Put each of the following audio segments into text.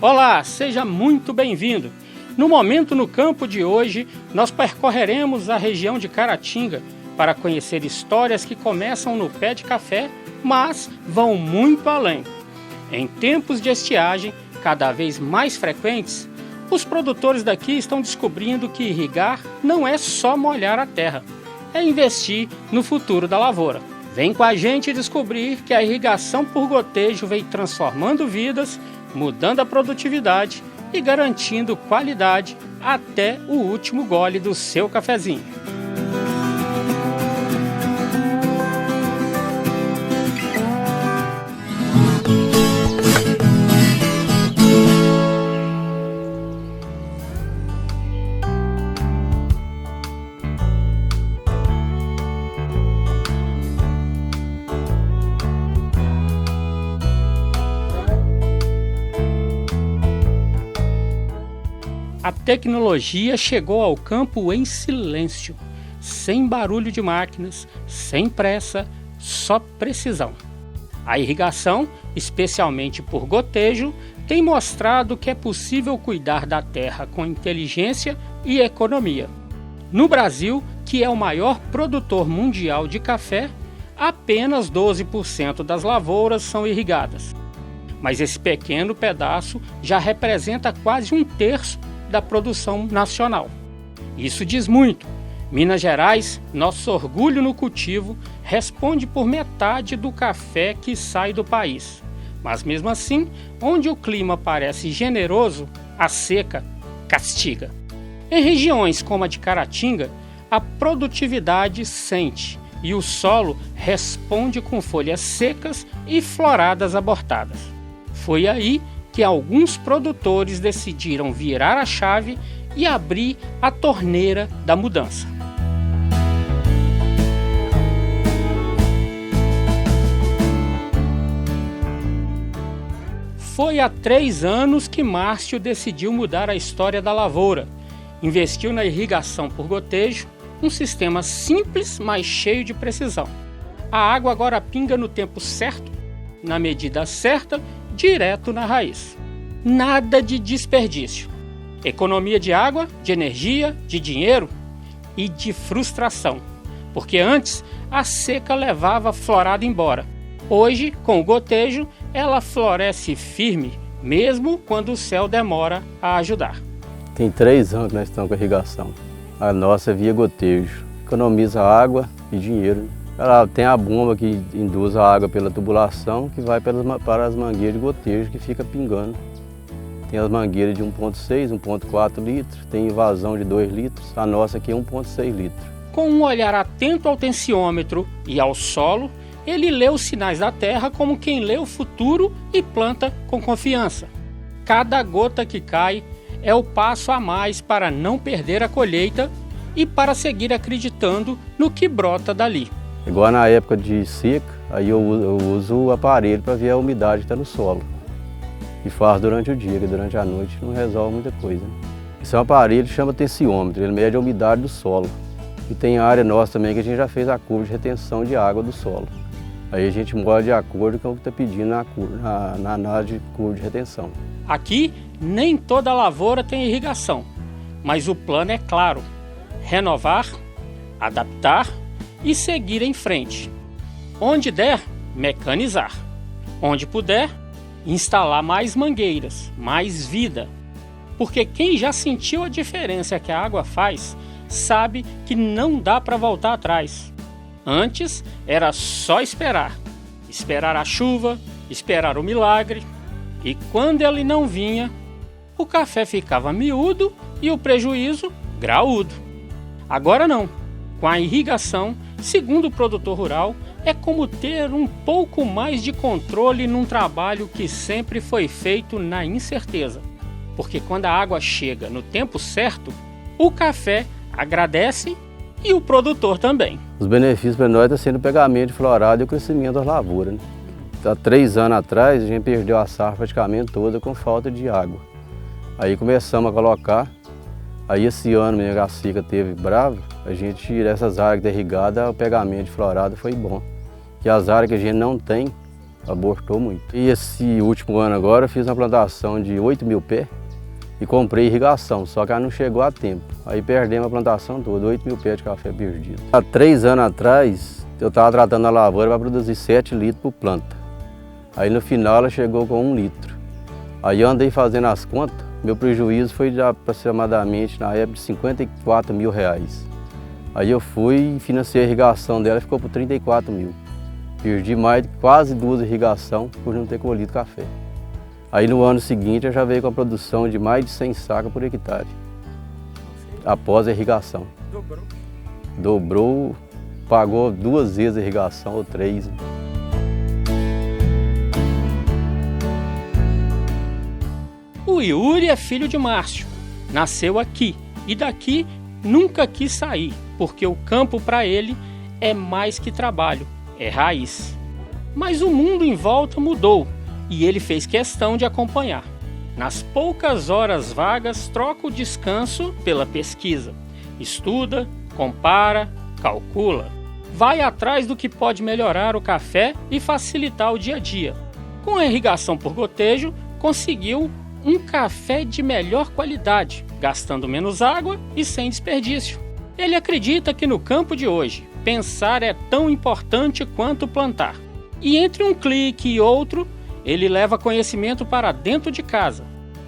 Olá, seja muito bem-vindo! No Momento no Campo de hoje, nós percorreremos a região de Caratinga para conhecer histórias que começam no pé de café, mas vão muito além. Em tempos de estiagem cada vez mais frequentes, os produtores daqui estão descobrindo que irrigar não é só molhar a terra, é investir no futuro da lavoura. Vem com a gente descobrir que a irrigação por gotejo vem transformando vidas, mudando a produtividade e garantindo qualidade até o último gole do seu cafezinho. A tecnologia chegou ao campo em silêncio, sem barulho de máquinas, sem pressa, só precisão. A irrigação, especialmente por gotejo, tem mostrado que é possível cuidar da terra com inteligência e economia. No Brasil, que é o maior produtor mundial de café, apenas 12% das lavouras são irrigadas. Mas esse pequeno pedaço já representa quase um terço da produção nacional. Isso diz muito. Minas Gerais, nosso orgulho no cultivo, responde por metade do café que sai do país. Mas mesmo assim, onde o clima parece generoso, a seca castiga. Em regiões como a de Caratinga, a produtividade sente e o solo responde com folhas secas e floradas abortadas. Foi aí que alguns produtores decidiram virar a chave e abrir a torneira da mudança. Foi há 3 anos que Márcio decidiu mudar a história da lavoura. Investiu na irrigação por gotejo, um sistema simples, mas cheio de precisão. A água agora pinga no tempo certo, na medida certa, direto na raiz. Nada de desperdício. Economia de água, de energia, de dinheiro e de frustração. Porque antes a seca levava a florada embora. Hoje, com o gotejo, ela floresce firme, mesmo quando o céu demora a ajudar. Tem 3 anos que nós estamos com a irrigação. A nossa é via gotejo. Economiza água e dinheiro. Ela tem a bomba que induz a água pela tubulação, que vai para as mangueiras de gotejo, que fica pingando. Tem as mangueiras de 1,6, 1,4 litros, tem invasão de 2 litros, a nossa aqui é 1,6 litros. Com um olhar atento ao tensiômetro e ao solo, ele lê os sinais da terra como quem lê o futuro e planta com confiança. Cada gota que cai é o passo a mais para não perder a colheita e para seguir acreditando no que brota dali. Igual na época de seca, aí eu uso o aparelho para ver a umidade que está no solo. E faço durante o dia, que durante a noite não resolve muita coisa. Esse é um aparelho que chama tensiômetro, ele mede a umidade do solo. E tem a área nossa também que a gente já fez a curva de retenção de água do solo. Aí a gente molha de acordo com o que está pedindo na análise de curva de retenção. Aqui, nem toda lavoura tem irrigação, mas o plano é claro: renovar, adaptar e seguir em frente. Onde der, mecanizar. Onde puder, instalar mais mangueiras, mais vida. Porque quem já sentiu a diferença que a água faz, sabe que não dá para voltar atrás. Antes era só esperar. Esperar a chuva, esperar o milagre. E quando ele não vinha, o café ficava miúdo e o prejuízo graúdo. Agora não. Com a irrigação, segundo o produtor rural, é como ter um pouco mais de controle num trabalho que sempre foi feito na incerteza. Porque quando a água chega no tempo certo, o café agradece e o produtor também. Os benefícios para nós estão sendo o pegamento de florada e o crescimento das lavouras, né? Há 3 anos atrás, a gente perdeu a safra praticamente toda com falta de água. Aí começamos a colocar. Aí esse ano, a seca teve brava, a gente, essas áreas que estão irrigadas, o pegamento de florada foi bom. Que as áreas que a gente não tem, abortou muito. E esse último ano agora eu fiz uma plantação de 8.000 pés e comprei irrigação, só que ela não chegou a tempo. Aí perdemos a plantação toda, 8.000 pés de café perdido. Há 3 anos atrás eu estava tratando a lavoura para produzir 7 litros por planta. Aí no final ela chegou com 1 litro. Aí eu andei fazendo as contas, meu prejuízo foi de aproximadamente na época de 54 mil reais. Aí eu fui e financei a irrigação dela e ficou por 34 mil. Perdi quase 2 irrigações por não ter colhido café. Aí no ano seguinte eu já veio com a produção de mais de 100 sacas por hectare, após a irrigação. Dobrou? Dobrou, pagou 2 vezes a irrigação ou 3. O Yuri é filho de Márcio, nasceu aqui e daqui nunca quis sair, porque o campo para ele é mais que trabalho, é raiz. Mas o mundo em volta mudou e ele fez questão de acompanhar. Nas poucas horas vagas, troca o descanso pela pesquisa. Estuda, compara, calcula. Vai atrás do que pode melhorar o café e facilitar o dia a dia. Com a irrigação por gotejo, conseguiu um café de melhor qualidade, gastando menos água e sem desperdício. Ele acredita que no campo de hoje, pensar é tão importante quanto plantar. E entre um clique e outro, ele leva conhecimento para dentro de casa.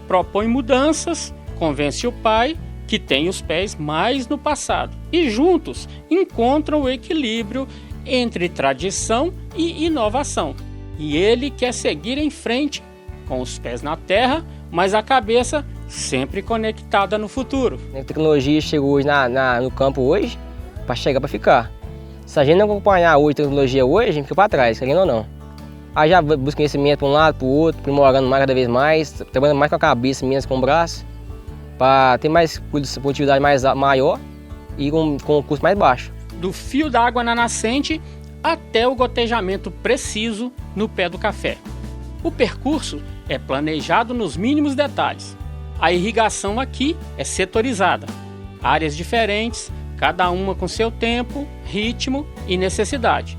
Propõe mudanças, convence o pai, que tem os pés mais no passado. E juntos encontram o equilíbrio entre tradição e inovação. E ele quer seguir em frente, com os pés na terra, mas a cabeça sempre conectada no futuro. A tecnologia chegou hoje no campo hoje para chegar para ficar. Se a gente não acompanhar hoje a tecnologia hoje, a gente fica para trás, querendo ou não. Aí já busca conhecimento para um lado, para o outro, aprimorando mais cada vez mais, trabalhando mais com a cabeça, menos com o braço, para ter mais produtividade maior e com um custo mais baixo. Do fio d'água na nascente até o gotejamento preciso no pé do café. O percurso é planejado nos mínimos detalhes. A irrigação aqui é setorizada. Áreas diferentes, cada uma com seu tempo, ritmo e necessidade.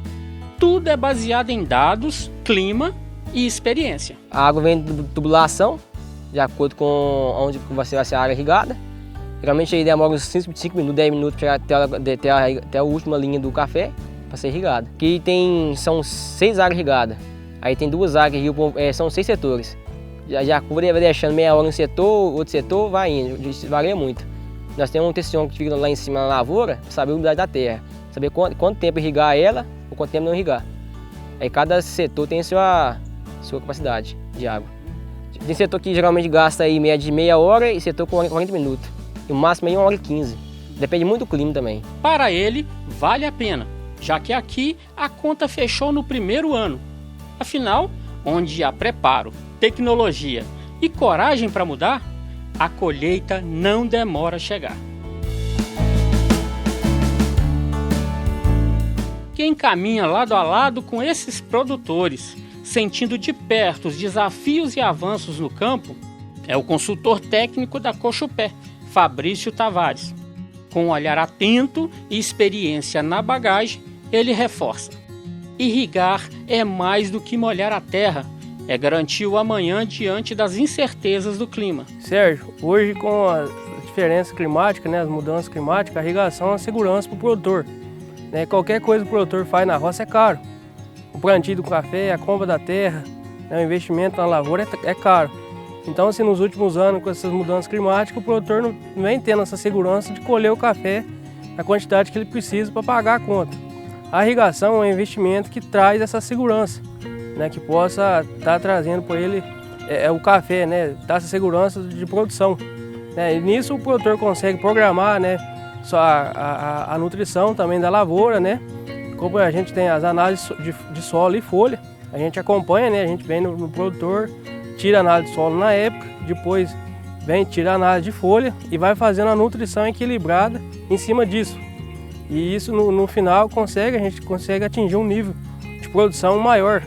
Tudo é baseado em dados, clima e experiência. A água vem de tubulação, de acordo com onde vai ser a área irrigada. Geralmente aí demora uns 5 minutos, 10 minutos para chegar até a última linha do café para ser irrigada. Aqui são 6 áreas irrigadas. Aí tem 2 áreas que são 6 setores. Já a curva vai deixando meia hora em um setor, outro setor vai indo, isso varia muito. Nós temos um tecion que fica lá em cima na lavoura para saber a umidade da terra, saber quanto tempo irrigar ela ou quanto tempo não irrigar. Aí cada setor tem sua capacidade de água. Tem setor que geralmente gasta aí média de meia hora e setor com 40 minutos. E o máximo é 1 hora e 15. Depende muito do clima também. Para ele, vale a pena, já que aqui a conta fechou no primeiro ano. Afinal, onde há preparo, tecnologia e coragem para mudar, a colheita não demora a chegar. Quem caminha lado a lado com esses produtores, sentindo de perto os desafios e avanços no campo, é o consultor técnico da Cochupé, Fabrício Tavares. Com um olhar atento e experiência na bagagem, ele reforça: irrigar é mais do que molhar a terra, é garantir o amanhã diante das incertezas do clima. Sérgio, hoje com a diferença climática, as mudanças climáticas, a irrigação é uma segurança para o produtor. Qualquer coisa que o produtor faz na roça é caro. O plantio do café, a compra da terra, o investimento na lavoura é caro. Então, assim, nos últimos anos, com essas mudanças climáticas, o produtor não vem tendo essa segurança de colher o café na quantidade que ele precisa para pagar a conta. A irrigação é um investimento que traz essa segurança, que possa estar trazendo para ele o café, dar essa segurança de produção. E nisso o produtor consegue programar só a nutrição também da lavoura, Como a gente tem as análises de solo e folha, a gente acompanha, a gente vem no produtor, tira a análise de solo na época, depois tira a análise de folha e vai fazendo a nutrição equilibrada em cima disso. E isso no final a gente consegue atingir um nível de produção maior,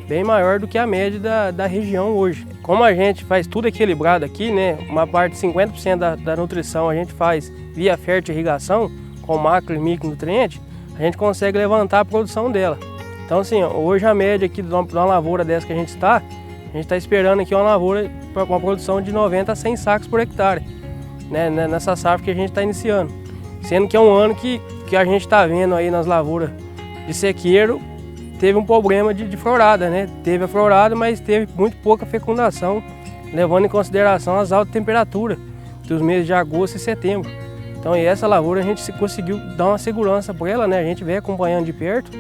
bem maior do que a média da região hoje. Como a gente faz tudo equilibrado aqui, uma parte, 50% da nutrição a gente faz via fértil irrigação, com macro e micronutriente, a gente consegue levantar a produção dela. Então assim, hoje a média aqui de uma lavoura dessa que a gente está esperando aqui uma lavoura com uma produção de 90 a 100 sacos por hectare, né, nessa safra que a gente está iniciando. Sendo que é um ano que a gente está vendo aí nas lavouras de sequeiro, teve um problema de florada, né? Teve a florada, mas teve muito pouca fecundação, levando em consideração as altas temperaturas dos meses de agosto e setembro. Então, e essa lavoura a gente conseguiu dar uma segurança para ela, né? A gente vem acompanhando de perto,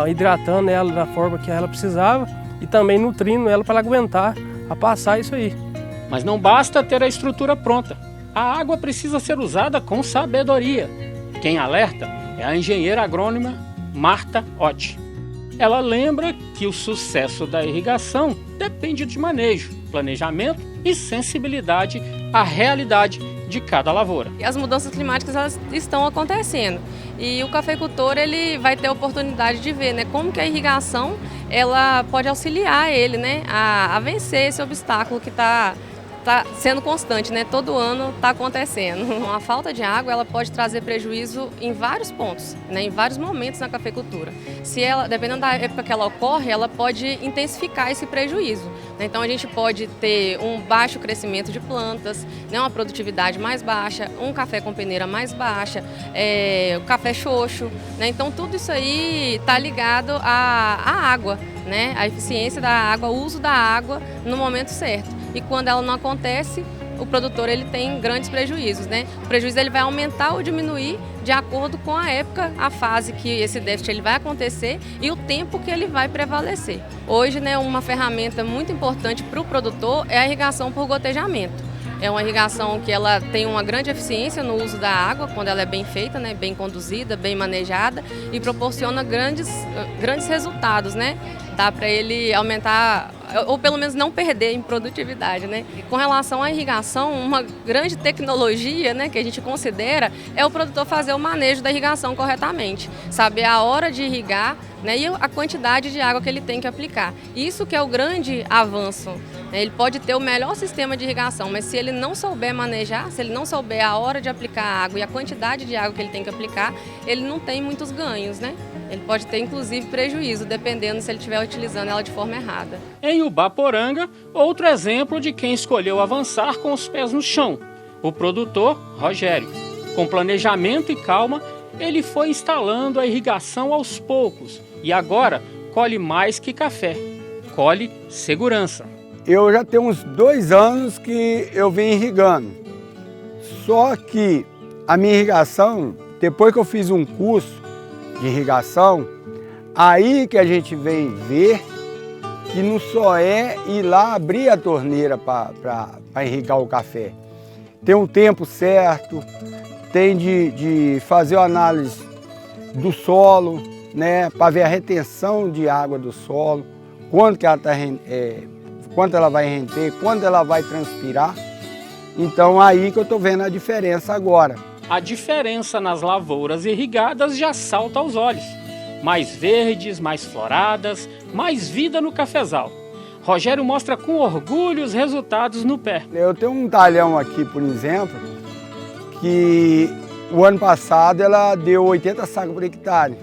hidratando ela da forma que ela precisava e também nutrindo ela para ela aguentar a passar isso aí. Mas não basta ter a estrutura pronta. A água precisa ser usada com sabedoria. Quem alerta é a engenheira agrônoma Marta Ott. Ela lembra que o sucesso da irrigação depende de manejo, planejamento e sensibilidade à realidade de cada lavoura. As mudanças climáticas elas estão acontecendo e o cafeicultor ele vai ter a oportunidade de ver, né, como que a irrigação ela pode auxiliar ele, né, a vencer esse obstáculo que está sendo constante, né? Todo ano está acontecendo. A falta de água ela pode trazer prejuízo em vários pontos, né? Em vários momentos na cafeicultura. Se ela, dependendo da época que ela ocorre, ela pode intensificar esse prejuízo. Então a gente pode ter um baixo crescimento de plantas, né? Uma produtividade mais baixa, um café com peneira mais baixa, o café xoxo, né? Então tudo isso aí está ligado à água, né? A eficiência da água, o uso da água no momento certo. E quando ela não acontece, o produtor ele tem grandes prejuízos, né? O prejuízo ele vai aumentar ou diminuir de acordo com a época, a fase que esse déficit ele vai acontecer e o tempo que ele vai prevalecer. Hoje, né, uma ferramenta muito importante para o produtor é a irrigação por gotejamento. É uma irrigação que ela tem uma grande eficiência no uso da água, quando ela é bem feita, né, bem conduzida, bem manejada e proporciona grandes resultados, né? Dá para ele aumentar, ou pelo menos não perder em produtividade, né? E com relação à irrigação, uma grande tecnologia, né, que a gente considera é o produtor fazer o manejo da irrigação corretamente, saber a hora de irrigar, né, e a quantidade de água que ele tem que aplicar. Isso que é o grande avanço. Ele pode ter o melhor sistema de irrigação, mas se ele não souber manejar, se ele não souber a hora de aplicar a água e a quantidade de água que ele tem que aplicar, ele não tem muitos ganhos, né? Ele pode ter, inclusive, prejuízo, dependendo se ele estiver utilizando ela de forma errada. Em Ubaporanga, outro exemplo de quem escolheu avançar com os pés no chão, o produtor Rogério. Com planejamento e calma, ele foi instalando a irrigação aos poucos e agora colhe mais que café, colhe segurança. Eu já tenho uns 2 anos que eu venho irrigando, só que a minha irrigação, depois que eu fiz um curso de irrigação, aí que a gente vem ver que não só é ir lá abrir a torneira para irrigar o café. Tem um tempo certo, tem de fazer a análise do solo, né, para ver a retenção de água do solo, quanto ela vai render, quando ela vai transpirar. Então aí que eu estou vendo a diferença agora. A diferença nas lavouras irrigadas já salta aos olhos. Mais verdes, mais floradas, mais vida no cafezal. Rogério mostra com orgulho os resultados no pé. Eu tenho um talhão aqui, por exemplo, que o ano passado ela deu 80 sacos por hectare.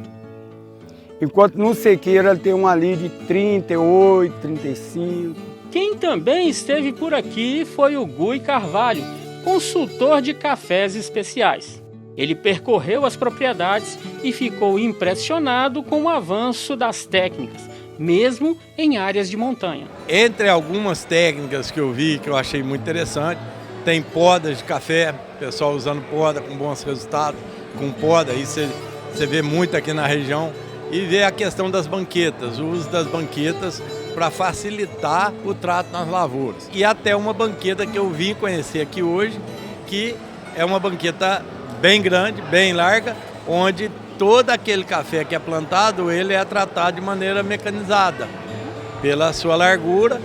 Enquanto no sequeiro ela tem um ali de 38, 35. Quem também esteve por aqui foi o Gui Carvalho, consultor de cafés especiais. Ele percorreu as propriedades e ficou impressionado com o avanço das técnicas, mesmo em áreas de montanha. Entre algumas técnicas que eu vi, que eu achei muito interessante, tem podas de café, pessoal usando poda com bons resultados, com poda, isso você vê muito aqui na região, e vê a questão das banquetas, o uso das banquetas para facilitar o trato nas lavouras. E até uma banqueta que eu vim conhecer aqui hoje, que é uma banqueta bem grande, bem larga, onde todo aquele café que é plantado, ele é tratado de maneira mecanizada. Pela sua largura,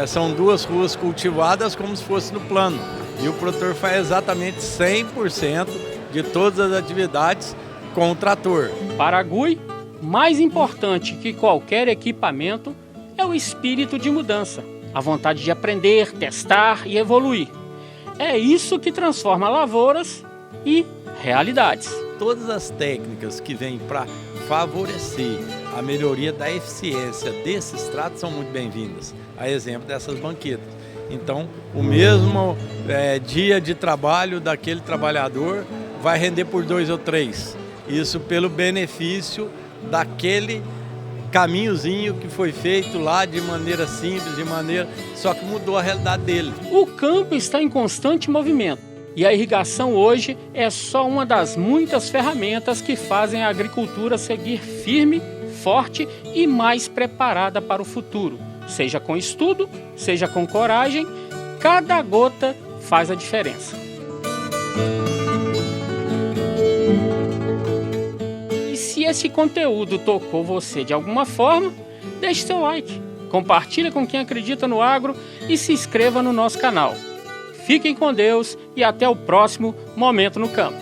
são 2 ruas cultivadas como se fosse no plano. E o produtor faz exatamente 100% de todas as atividades com o trator. Para Gui, mais importante que qualquer equipamento é o espírito de mudança, a vontade de aprender, testar e evoluir. É isso que transforma lavouras e realidades. Todas as técnicas que vêm para favorecer a melhoria da eficiência desses tratos são muito bem-vindas, a exemplo dessas banquetas. Então, o mesmo dia de trabalho daquele trabalhador vai render por 2 ou 3. Isso pelo benefício daquele caminhozinho que foi feito lá de maneira simples, só que mudou a realidade dele. O campo está em constante movimento e a irrigação hoje é só uma das muitas ferramentas que fazem a agricultura seguir firme, forte e mais preparada para o futuro. Seja com estudo, seja com coragem, cada gota faz a diferença. Se esse conteúdo tocou você de alguma forma, deixe seu like, compartilhe com quem acredita no agro e se inscreva no nosso canal. Fiquem com Deus e até o próximo Momento no Campo.